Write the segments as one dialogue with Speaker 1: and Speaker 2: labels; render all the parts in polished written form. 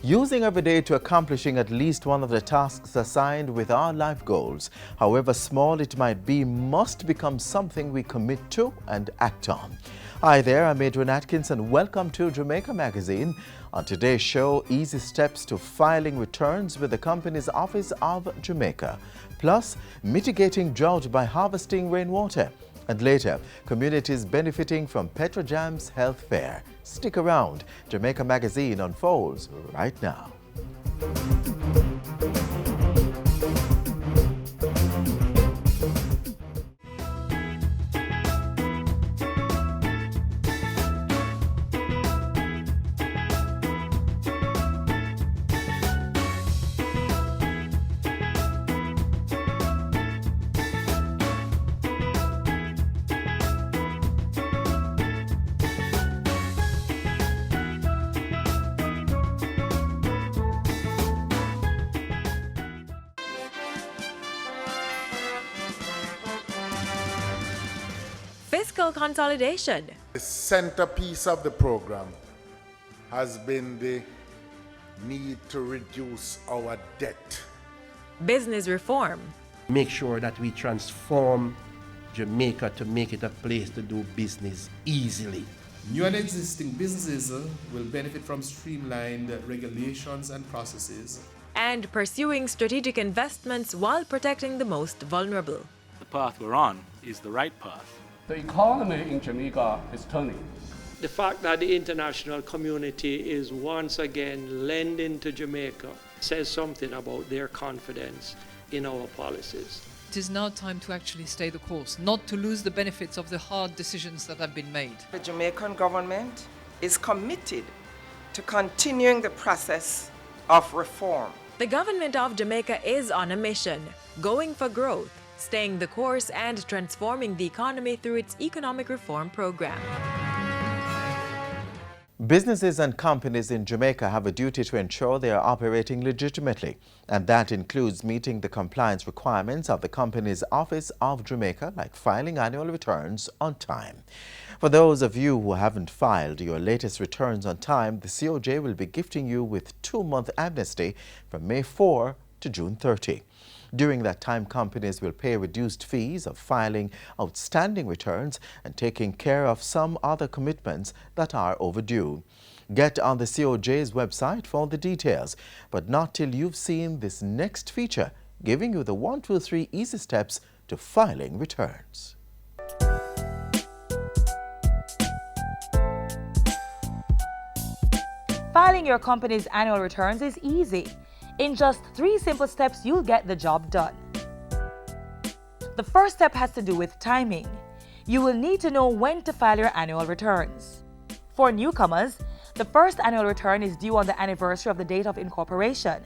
Speaker 1: Using every day to accomplishing at least one of the tasks assigned with our life goals, however small it might be, must become something we commit to and act on. Hi there, I'm Adrian Atkins and welcome to Jamaica Magazine. On today's show, easy steps to filing returns with the company's Office of Jamaica, plus mitigating drought by harvesting rainwater. And later, communities benefiting from Petrojam's health fair. Stick around. Jamaica Magazine unfolds right now.
Speaker 2: Fiscal consolidation.
Speaker 3: The centerpiece of the program has been the need to reduce our debt.
Speaker 2: Business reform.
Speaker 4: Make sure that we transform Jamaica to make it a place to do business easily.
Speaker 5: New and existing businesses will benefit from streamlined regulations and processes.
Speaker 2: And pursuing strategic investments while protecting the most vulnerable.
Speaker 6: The path we're on is the right path.
Speaker 7: The economy in Jamaica is turning.
Speaker 8: The fact that the international community is once again lending to Jamaica says something about their confidence in our policies.
Speaker 9: It is now time to actually stay the course, not to lose the benefits of the hard decisions that have been made.
Speaker 10: The Jamaican government is committed to continuing the process of reform.
Speaker 2: The government of Jamaica is on a mission, going for growth, staying the course and transforming the economy through its economic reform program.
Speaker 1: Businesses and companies in Jamaica have a duty to ensure they are operating legitimately, and that includes meeting the compliance requirements of the company's Office of Jamaica, like filing annual returns on time. For those of you who haven't filed your latest returns on time, the COJ will be gifting you with 2-month amnesty from May 4 to June 30. During that time, companies will pay reduced fees of filing outstanding returns and taking care of some other commitments that are overdue. Get on the COJ's website for the details, but not till you've seen this next feature, giving you the 1, 2, 3 easy steps to filing returns.
Speaker 11: Filing your company's annual returns is easy. In just 3 simple steps, you'll get the job done. The first step has to do with timing. You will need to know when to file your annual returns. For newcomers, the first annual return is due on the anniversary of the date of incorporation.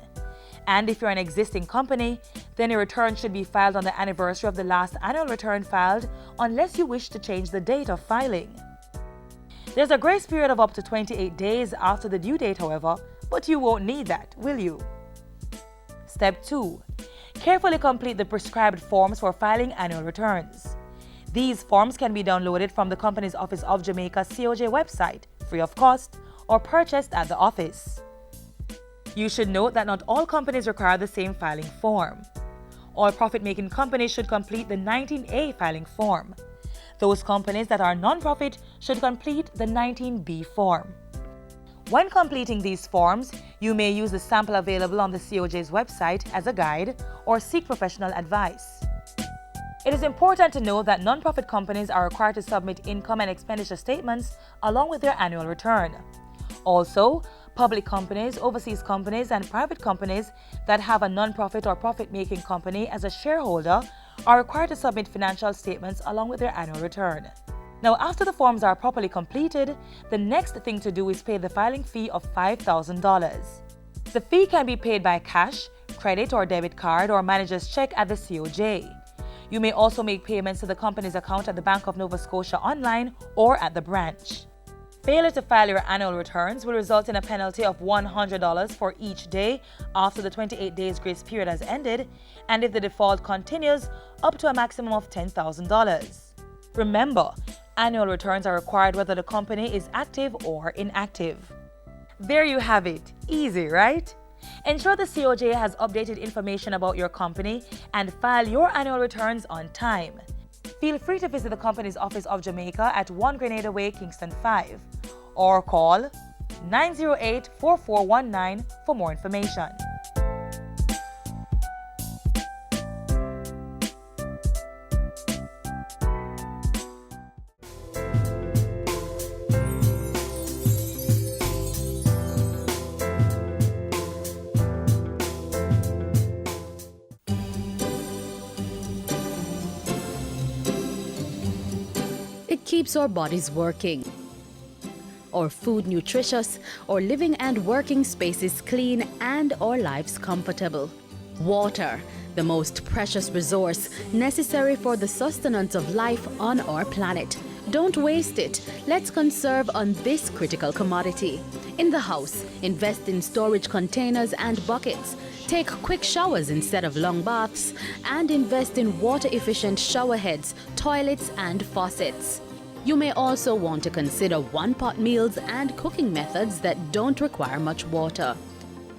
Speaker 11: And if you're an existing company, then your return should be filed on the anniversary of the last annual return filed, unless you wish to change the date of filing. There's a grace period of up to 28 days after the due date, however, but you won't need that, will you? Step 2. Carefully complete the prescribed forms for filing annual returns. These forms can be downloaded from the company's Office of Jamaica COJ website, free of cost, or purchased at the office. You should note that not all companies require the same filing form. All profit-making companies should complete the 19A filing form. Those companies that are non-profit should complete the 19B form. When completing these forms, you may use the sample available on the COJ's website as a guide or seek professional advice. It is important to know that non-profit companies are required to submit income and expenditure statements along with their annual return. Also, public companies, overseas companies, and private companies that have a non-profit or profit-making company as a shareholder are required to submit financial statements along with their annual return. Now, after the forms are properly completed, the next thing to do is pay the filing fee of $5,000. The fee can be paid by cash, credit or debit card, or manager's check at the COJ. You may also make payments to the company's account at the Bank of Nova Scotia online or at the branch. Failure to file your annual returns will result in a penalty of $100 for each day after the 28 days grace period has ended, and if the default continues, up to a maximum of $10,000. Remember, annual returns are required whether the company is active or inactive. There you have it. Easy, right? Ensure the COJ has updated information about your company and file your annual returns on time. Feel free to visit the company's office of Jamaica at 1 Grenada Way, Kingston 5, or call 908-4419 for more information.
Speaker 12: It keeps our bodies working, our food nutritious, our living and working spaces clean, and our lives comfortable. Water, the most precious resource necessary for the sustenance of life on our planet. Don't waste it. Let's conserve on this critical commodity. In the house, invest in storage containers and buckets. Take quick showers instead of long baths, and invest in water-efficient shower heads, toilets, and faucets. You may also want to consider one-pot meals and cooking methods that don't require much water.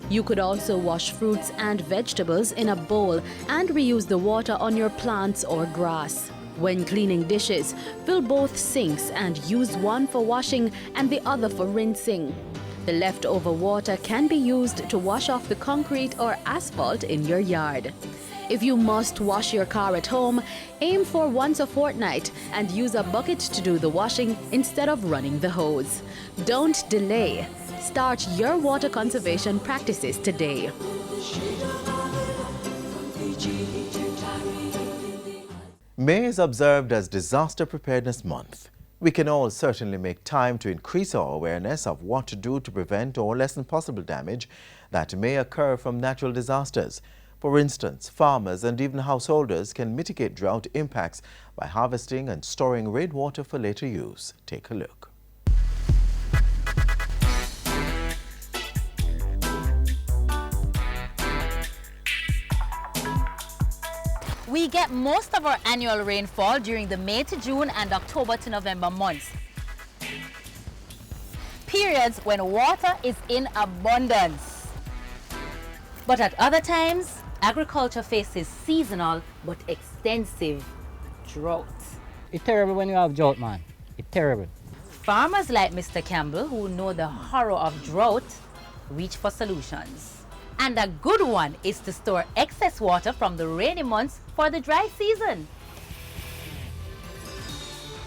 Speaker 12: You could also wash fruits and vegetables in a bowl and reuse the water on your plants or grass. When cleaning dishes, fill both sinks and use one for washing and the other for rinsing. The leftover water can be used to wash off the concrete or asphalt in your yard. If you must wash your car at home, aim for once a fortnight and use a bucket to do the washing instead of running the hose. Don't delay. Start your water conservation practices today.
Speaker 1: May is observed as Disaster Preparedness Month. We can all certainly make time to increase our awareness of what to do to prevent or lessen possible damage that may occur from natural disasters. For instance, farmers and even householders can mitigate drought impacts by harvesting and storing rainwater for later use. Take a look.
Speaker 13: We get most of our annual rainfall during the May to June and October to November months. Periods when water is in abundance. But at other times, agriculture faces seasonal but extensive drought.
Speaker 14: It's terrible when you have drought, man. It's terrible.
Speaker 13: Farmers like Mr. Campbell, who know the horror of drought, reach for solutions. And a good one is to store excess water from the rainy months for the dry season.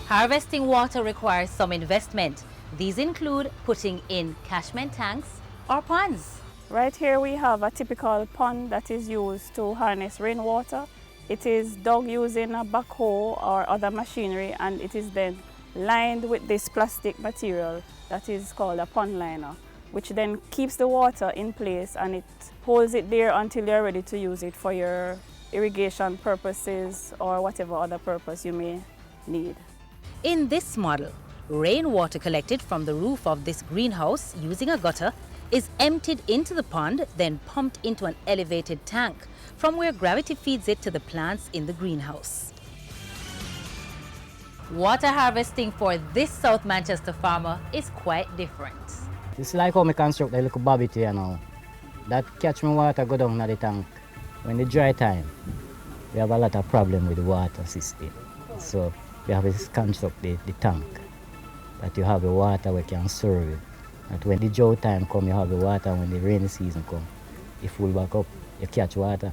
Speaker 13: Harvesting water requires some investment. These include putting in catchment tanks or ponds.
Speaker 15: Right here we have a typical pond that is used to harness rainwater. It is dug using a backhoe or other machinery, and it is then lined with this plastic material that is called a pond liner, which then keeps the water in place and it holds it there until you're ready to use it for your irrigation purposes or whatever other purpose you may need.
Speaker 13: In this model, rainwater collected from the roof of this greenhouse using a gutter is emptied into the pond, then pumped into an elevated tank, from where gravity feeds it to the plants in the greenhouse. Water harvesting for this South Manchester farmer is quite different.
Speaker 14: It's like how I construct a little bobby here now. That catch me water go down in the tank. When the dry time, we have a lot of problem with the water system. So we have to construct the tank that you have the water we can serve it. That when the drought time come, you have the water. When the rainy season come, you full back up, you catch water.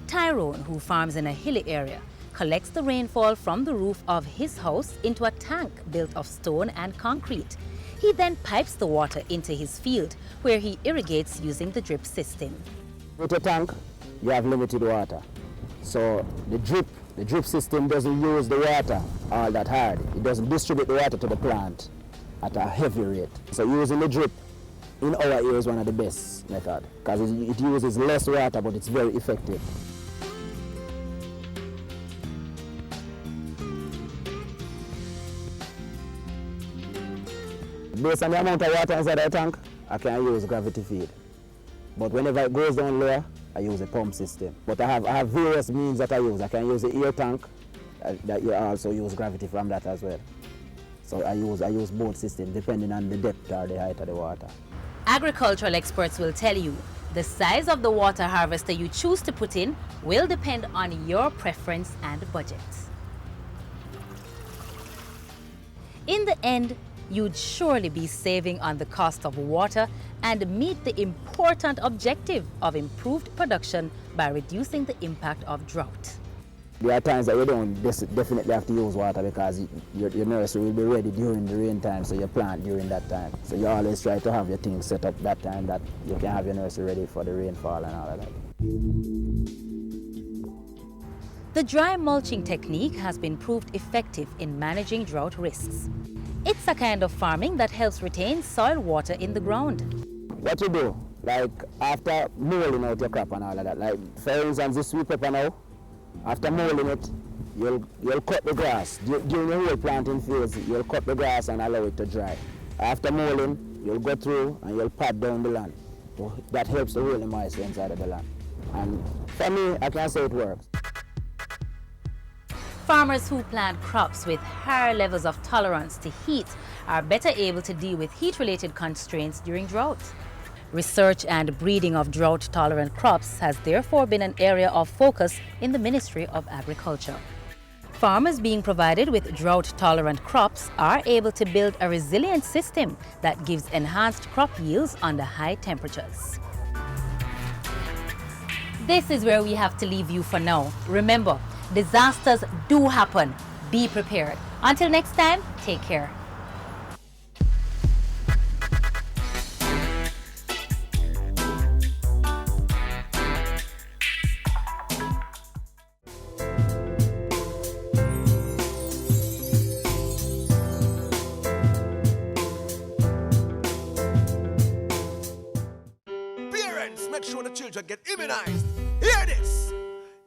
Speaker 13: Tyrone, who farms in a hilly area, collects the rainfall from the roof of his house into a tank built of stone and concrete. He then pipes the water into his field, where he irrigates using the drip system.
Speaker 16: With a tank, you have limited water. So the drip system doesn't use the water all that hard. It doesn't distribute the water to the plant at a heavy rate. So using the drip, in our area is one of the best method because it uses less water, but it's very effective. Based on the amount of water inside the tank, I can use gravity feed. But whenever it goes down lower, I use a pump system. But I have various means that I use. I can use the air tank, that you also use gravity from that as well. So I use both systems depending on the depth or the height of the water.
Speaker 13: Agricultural experts will tell you the size of the water harvester you choose to put in will depend on your preference and budget. In the end, you'd surely be saving on the cost of water and meet the important objective of improved production by reducing the impact of drought.
Speaker 16: There are times that you don't definitely have to use water because your nursery will be ready during the rain time, so you plant during that time. So you always try to have your things set up that time that you can have your nursery ready for the rainfall and all of that.
Speaker 13: The dry mulching technique has been proved effective in managing drought risks. It's a kind of farming that helps retain soil water in the ground.
Speaker 16: What you do, like after mulling out your crop and all of that, like for instance this sweet pepper now, after mulling it, you'll cut the grass. During the whole planting phase, you'll cut the grass and allow it to dry. After mulling, you'll go through and you'll pat down the land. That helps to hold the moisture inside of the land. And for me, I can say it works.
Speaker 13: Farmers who plant crops with higher levels of tolerance to heat are better able to deal with heat-related constraints during drought. Research and breeding of drought-tolerant crops has therefore been an area of focus in the Ministry of Agriculture. Farmers being provided with drought-tolerant crops are able to build a resilient system that gives enhanced crop yields under high temperatures. This is where we have to leave you for now. Remember, disasters do happen. Be prepared. Until next time, take care.
Speaker 17: Parents, make sure the children get immunized. Hear this!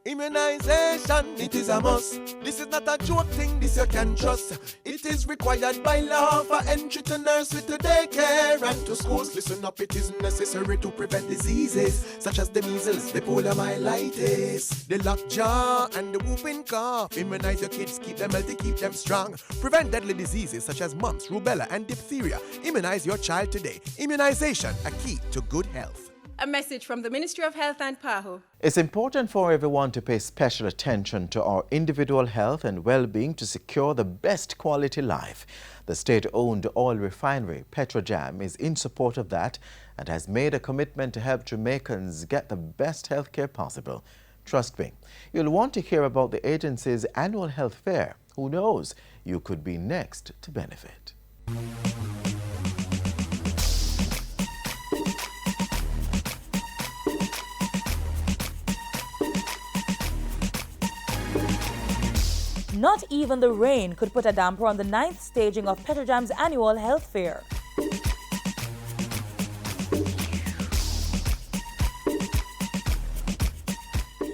Speaker 17: Immunization, it is a must. This is not a joke thing, this you can trust. It is required by law for entry to nursery, to daycare and to schools. Listen up, it is necessary to prevent diseases such as the measles, the poliomyelitis, the lockjaw and the whooping cough. Immunize your kids, keep them healthy, keep them strong. Prevent deadly diseases such as mumps, rubella and diphtheria. Immunize your child today. Immunization, a key to good health.
Speaker 18: A message from the Ministry of Health and PAHO.
Speaker 1: It's important for everyone to pay special attention to our individual health and well-being to secure the best quality life. The state-owned oil refinery, Petrojam, is in support of that and has made a commitment to help Jamaicans get the best health care possible. Trust me, you'll want to hear about the agency's annual health fair. Who knows, you could be next to benefit.
Speaker 11: Not even the rain could put a damper on the 9th staging of Petrojam's annual health fair.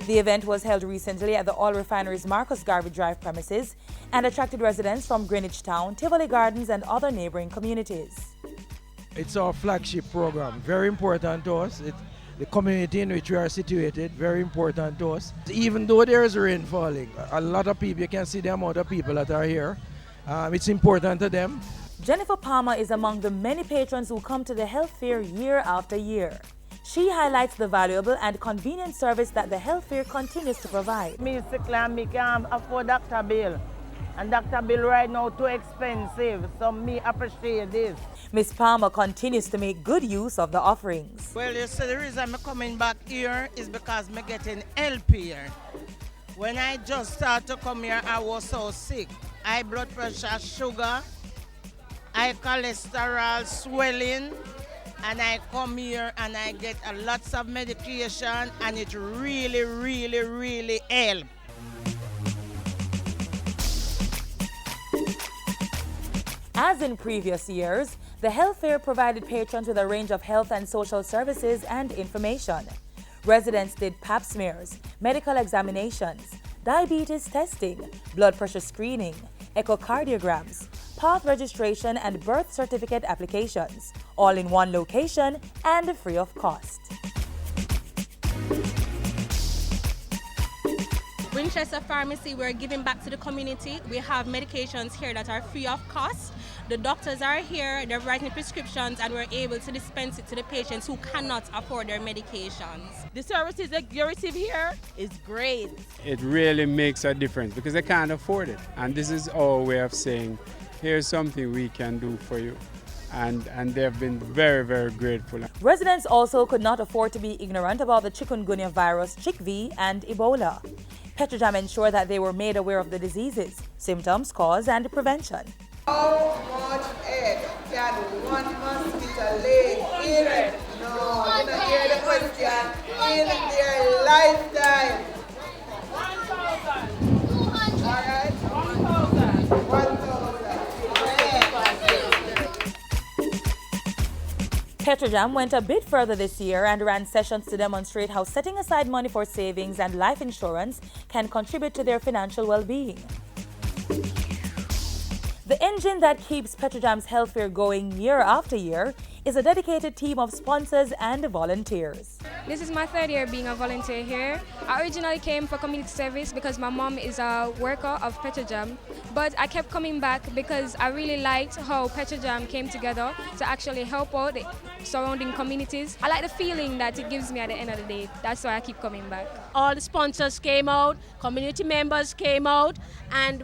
Speaker 11: The event was held recently at the oil refinery's Marcus Garvey Drive premises and attracted residents from Greenwich Town, Tivoli Gardens and other neighboring communities.
Speaker 19: It's our flagship program, very important to us. The community in which we are situated, very important to us. Even though there is rain falling, a lot of people, you can see the amount of people that are here. It's important to them.
Speaker 11: Jennifer Palmer is among the many patrons who come to the health fair year after year. She highlights the valuable and convenient service that the health fair continues to provide.
Speaker 20: Me sick and me can't afford doctor bill. And doctor bill right now too expensive, so me appreciate this.
Speaker 11: Ms. Palmer continues to make good use of the offerings.
Speaker 20: Well, you see, the reason I'm coming back here is because I'm getting help here. When I just started to come here, I was so sick. High blood pressure, sugar, high cholesterol, swelling, and I come here and I get a lots of medication and it really, really, really helps.
Speaker 11: As in previous years, the The health fair provided patrons with a range of health and social services and information. Residents did pap smears, medical examinations, diabetes testing, blood pressure screening, echocardiograms, path registration and birth certificate applications, all in one location and free of cost.
Speaker 21: Winchester Pharmacy, we're giving back to the community. We have medications here that are free of cost. The doctors are here, they're writing prescriptions, and we're able to dispense it to the patients who cannot afford their medications.
Speaker 22: The services that you receive here is great.
Speaker 23: It really makes a difference because they can't afford it. And this is our way of saying, here's something we can do for you. And they've been very, very grateful.
Speaker 11: Residents also could not afford to be ignorant about the chikungunya virus, CHIKV, and Ebola. Petrojam ensured that they were made aware of the diseases, symptoms, cause, and prevention.
Speaker 24: How much egg can one mosquito lay in? No, you don't hear the question. In their lifetime. 1,000. All right? 1,000. 1,000.
Speaker 11: Petrojam went a bit further this year and ran sessions to demonstrate how setting aside money for savings and life insurance can contribute to their financial well-being. The engine that keeps Petrojam's health fair going year after year is a dedicated team of sponsors and volunteers.
Speaker 25: This is my third year being a volunteer here. I originally came for community service because my mom is a worker of Petrojam, but I kept coming back because I really liked how Petrojam came together to actually help out the surrounding communities. I like the feeling that it gives me at the end of the day. That's why I keep coming back.
Speaker 21: All the sponsors came out, community members came out, and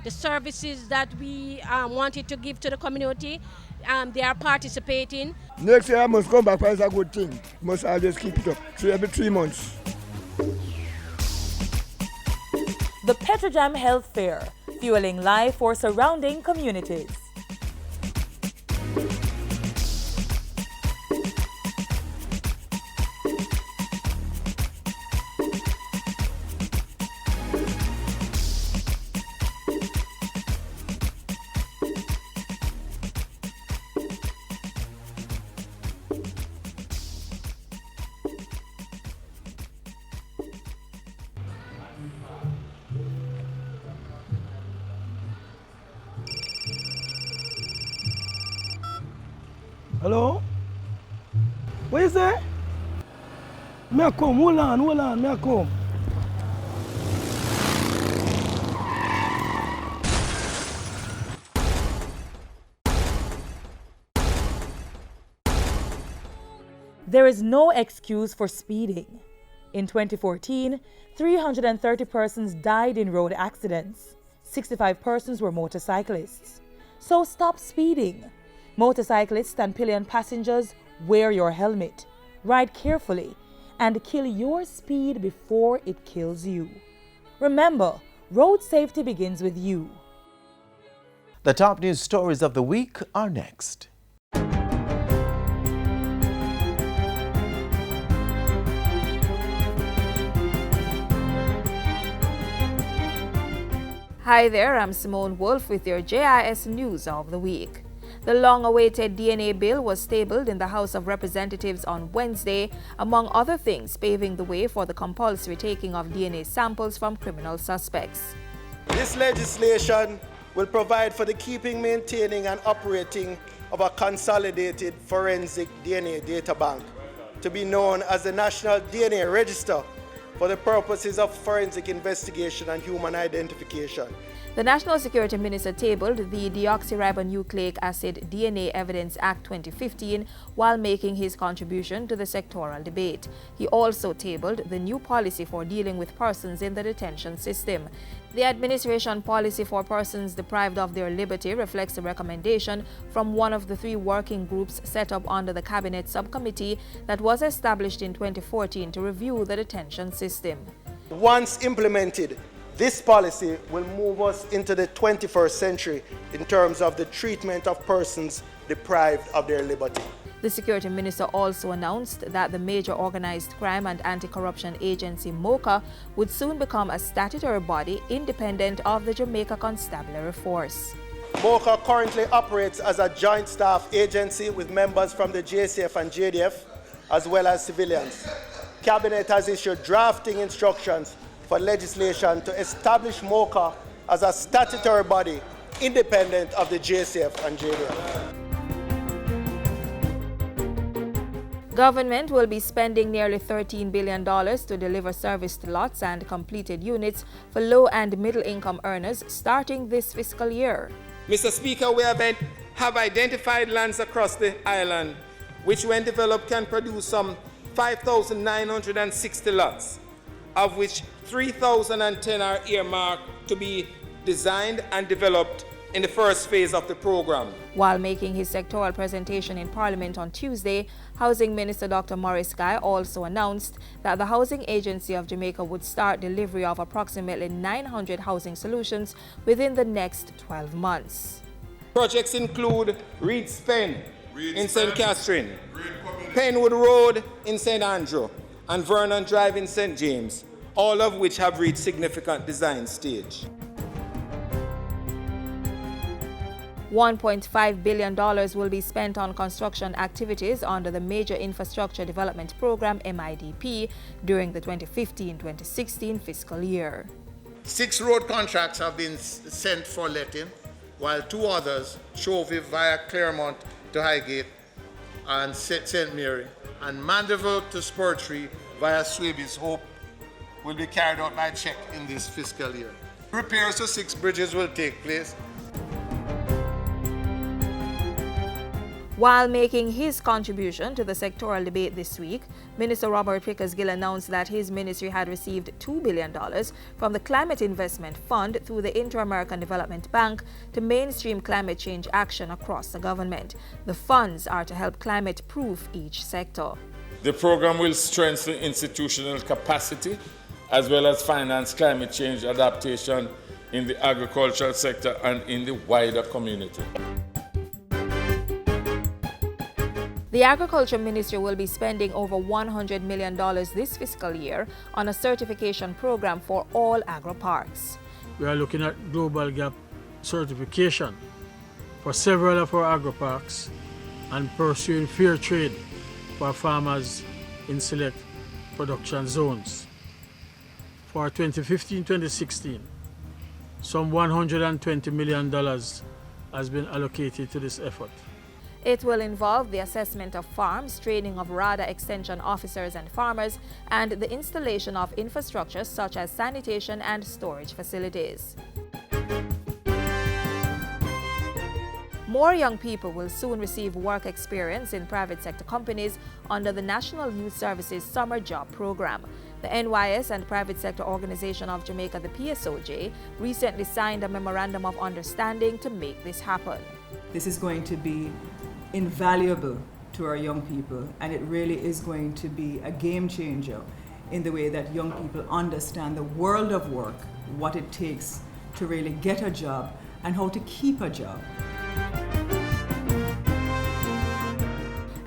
Speaker 21: the services that we wanted to give to the community, they are participating.
Speaker 26: Next year I must come back, it's a good thing. Must always keep it up, every 3 months.
Speaker 11: The Petrojam Health Fair, fueling life for surrounding communities.
Speaker 19: Hello? What is that? Me a come, hold on, me a come.
Speaker 11: There is no excuse for speeding. In 2014, 330 persons died in road accidents. 65 persons were motorcyclists. So stop speeding. Motorcyclists and pillion passengers, wear your helmet, ride carefully, and kill your speed before it kills you. Remember, road safety begins with you.
Speaker 1: The top news stories of the week are next.
Speaker 27: Hi there, I'm Simone Wolf with your JIS News of the Week. The long-awaited DNA bill was tabled in the House of Representatives on Wednesday, among other things paving the way for the compulsory taking of DNA samples from criminal suspects.
Speaker 28: This legislation will provide for the keeping, maintaining and operating of a consolidated forensic DNA data bank to be known as the National DNA Register for the purposes of forensic investigation and human identification.
Speaker 27: The National Security Minister tabled the Deoxyribonucleic Acid DNA Evidence Act 2015 while making his contribution to the sectoral debate. He also tabled the new policy for dealing with persons in the detention system. The administration policy for persons deprived of their liberty reflects a recommendation from one of the 3 working groups set up under the Cabinet Subcommittee that was established in 2014 to review the detention system.
Speaker 28: Once implemented, this policy will move us into the 21st century in terms of the treatment of persons deprived of their liberty.
Speaker 27: The Security Minister also announced that the Major Organized Crime and Anti-Corruption Agency, MOCA, would soon become a statutory body independent of the Jamaica Constabulary Force.
Speaker 28: MOCA currently operates as a joint staff agency with members from the JCF and JDF, as well as civilians. Cabinet has issued drafting instructions for legislation to establish MOCA as a statutory body independent of the JCF and JDF.
Speaker 27: Government will be spending nearly $13 billion to deliver serviced lots and completed units for low and middle income earners starting this fiscal year.
Speaker 3: Mr. Speaker, we have identified lands across the island which, when developed, can produce some 5,960 lots, of which 3,010 are earmarked to be designed and developed in the first phase of the program.
Speaker 27: While making his sectoral presentation in Parliament on Tuesday, Housing Minister Dr. Maurice Guy also announced that the Housing Agency of Jamaica would start delivery of approximately 900 housing solutions within the next 12 months.
Speaker 3: Projects include Reed's Pen in St. Catherine, Penwood Road in St. Andrew, and Vernon Drive in St. James, all of which have reached significant design stage.
Speaker 27: $1.5 billion will be spent on construction activities under the Major Infrastructure Development Program (MIDP) during the 2015-2016 fiscal year.
Speaker 4: 6 road contracts have been sent for letting, while 2 others, Chovy via Claremont to Highgate and St. Mary, and Mandeville to Spurtree via Swabies Hope, will be carried out by check in this fiscal year. Repairs to 6 bridges will take place.
Speaker 27: While making his contribution to the sectoral debate this week, Minister Robert Pickersgill announced that his ministry had received $2 billion from the Climate Investment Fund through the Inter-American Development Bank to mainstream climate change action across the government. The funds are to help climate-proof each sector.
Speaker 5: The program will strengthen institutional capacity as well as finance climate change adaptation in the agricultural sector and in the wider community.
Speaker 27: The Agriculture Ministry will be spending over $100 million this fiscal year on a certification program for all agro-parks.
Speaker 6: We are looking at Global Gap certification for several of our agro-parks and pursuing fair trade for farmers in select production zones. For 2015-2016, some $120 million has been allocated to this effort.
Speaker 27: It will involve the assessment of farms, training of RADA extension officers and farmers, and the installation of infrastructure such as sanitation and storage facilities. More young people will soon receive work experience in private sector companies under the National Youth Services Summer Job Program. The NYS and Private Sector Organization of Jamaica, the PSOJ, recently signed a memorandum of understanding to make this happen.
Speaker 7: This is going to be invaluable to our young people, and it really is going to be a game changer in the way that young people understand the world of work, what it takes to really get a job and how to keep a job.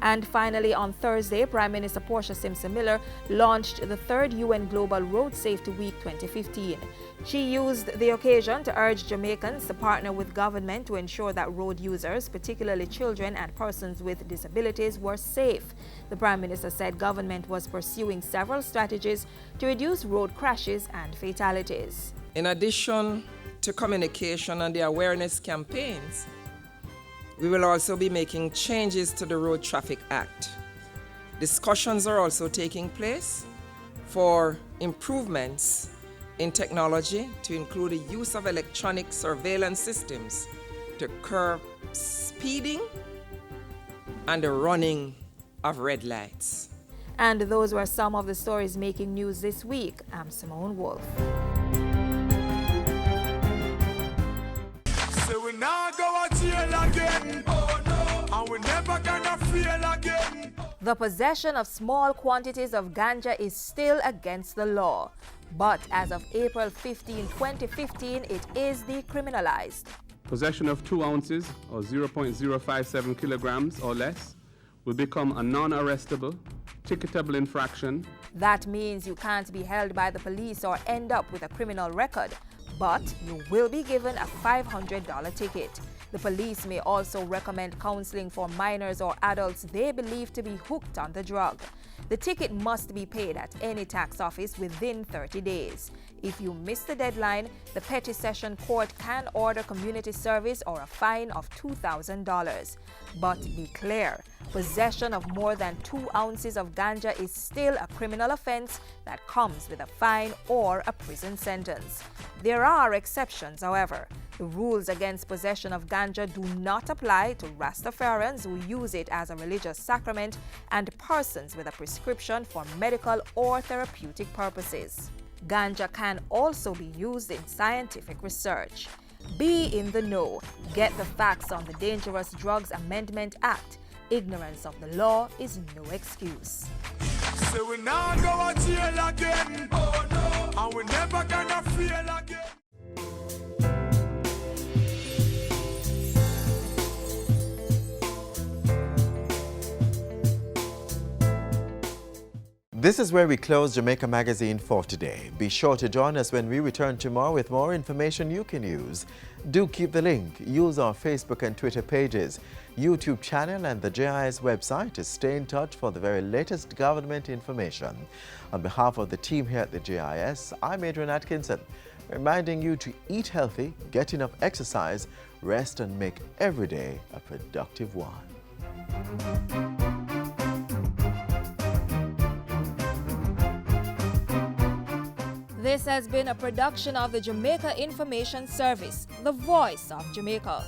Speaker 27: And finally, on Thursday, Prime Minister Portia Simpson-Miller launched the 3rd UN Global Road Safety Week 2015. She used the occasion to urge Jamaicans to partner with government to ensure that road users, particularly children and persons with disabilities, were safe. The Prime Minister said government was pursuing several strategies to reduce road crashes and fatalities.
Speaker 8: In addition to communication and the awareness campaigns, we will also be making changes to the Road Traffic Act. Discussions are also taking place for improvements in technology to include the use of electronic surveillance systems to curb speeding and the running of red lights.
Speaker 27: And those were some of the stories making news this week. I'm Simone Wolf.
Speaker 17: So we now go to jail again. Oh no, and we never gonna feel again.
Speaker 27: The possession of small quantities of ganja is still against the law. But as of April 15, 2015, it is decriminalized.
Speaker 9: Possession of 2 ounces or 0.057 kilograms or less will become a non-arrestable, ticketable infraction.
Speaker 27: That means you can't be held by the police or end up with a criminal record, but you will be given a $500 ticket. The police may also recommend counseling for minors or adults they believe to be hooked on the drug. The ticket must be paid at any tax office within 30 days. If you miss the deadline, the Petty Session Court can order community service or a fine of $2,000. But be clear, possession of more than 2 ounces of ganja is still a criminal offense that comes with a fine or a prison sentence. There are exceptions, however. The rules against possession of ganja do not apply to Rastafarians who use it as a religious sacrament and persons with a prescription for medical or therapeutic purposes. Ganja can also be used in scientific research. Be in the know. Get the facts on the Dangerous Drugs Amendment Act. Ignorance of the law is no excuse.
Speaker 17: So we now go to jail again. Oh no. And we never gonna feel again.
Speaker 1: This is where we close Jamaica Magazine for today. Be sure to join us when we return tomorrow with more information you can use. Do keep the link. Use our Facebook and Twitter pages, YouTube channel and the JIS website to stay in touch for the very latest government information. On behalf of the team here at the JIS, I'm Adrian Atkinson, reminding you to eat healthy, get enough exercise, rest and make every day a productive one.
Speaker 27: This has been a production of the Jamaica Information Service, the voice of Jamaica.